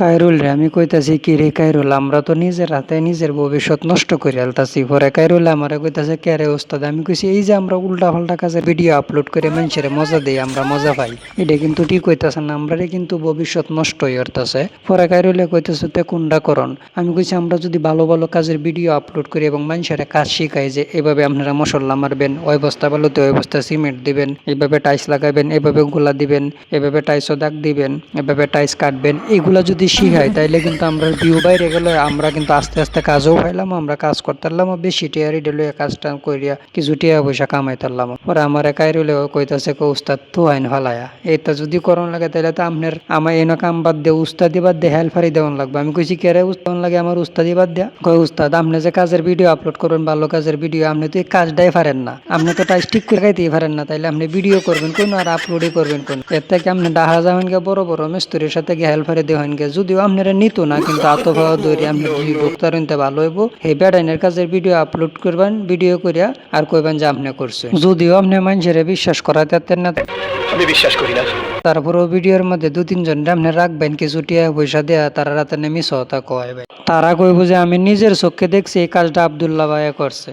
কাইরুল রে আমি কইতাছি কি রে কাইরুল, আমরা তো নিজের হাতে নিজের ভবিষ্যৎ নষ্ট করে আলতাছি। পরে কাইরুল আমারে কইতাছে কে রে ওস্তাদ, আমি কইছি এই যে আমরা উল্টা পাল্টা কাজের ভিডিও আপলোড করে মানুষের মজা দেই, আমরা মজা পাই, এটা কিন্তু ঠিক কইতাছে না, আমরা কিন্তু ভবিষ্যৎ নষ্ট হয়ে উঠতাছে। পরে কাইরুলে কইতাছে তে কোনটা করন, আমি কইছি আমরা যদি ভালো ভালো কাজের ভিডিও আপলোড করি এবং মানুষের কাজ শিখাই যে এভাবে আপনারা মশলা মারবেন, ওই বস্তা বালুতে ওই বস্তা সিমেন্ট দিবেন, এভাবে টাইস লাগাবেন, এভাবে গোলা দিবেন, এভাবে টাইসও দাগ দিবেন, এভাবে টাইস কাটবেন, এগুলা যদি শিখাই তাইলে কিন্তু আমরা ভিউ বাইরে গেলে আমরা কিন্তু আস্তে আস্তে কাজও পাইলাম, আমরা কাজ করতে পারলাম, বেশি টিয়ারি ডেলে কাজটা করিয়া কিছু টিয়া পয়সা কামাই তারলাম। পরে আমার কাইরুলে কইতাছে উস্তাদ তো আইন ফালায়া এটা যদি করন লাগে তাহলে তো আপনার আমার এনে কাম বাদ দিয়ে উস্তাদি বাদ দিয়ে হেল্পারি দেওয়ান লাগবে। আমি কইছি কেরে উস্তাদ লাগে আমার উস্তাদি বাদ দিয়া, কয় উস্তাদ আপনি যে কাজের ভিডিও আপলোড করবেন ভালো কাজের ভিডিও, আপনি তো এই কাজটাই পারেন না, আপনি তো টাইস ঠিক করে খাইতেই পারেন না, তাইলে আপনি ভিডিও করবেন কোন আর আপলোডই করবেন কোন? এর থেকে আপনি ডাহা যাবেন গে বড় বড় মিস্ত্রির সাথে গিয়ে হেল্পারে দেওয়ান গে, যদিও আপনারা নিত না কিন্তু আতভাওয়া দৌড়ি আপনি যদি ভোক্তা রইতে ভালো হইব এই বেড়াইনের কাজের ভিডিও আপলোড করবেন, ভিডিও করিয়া আর কইবেন যে আপনি করছেন, যদিও আপনি মানুষের বিশ্বাস করাতে পারতেন না, আমি বিশ্বাস করি না। তারপরও ভিডিওর মধ্যে দু তিনজন আপনি রাখবেন কিছু টিয়া পয়সা দেয়া, তারা রাতে নেমে সহতা কয় ভাই, তারা কইব যে আমি নিজের চোখে দেখছি এই কাজটা আব্দুল্লাহ ভাইয়া করছে।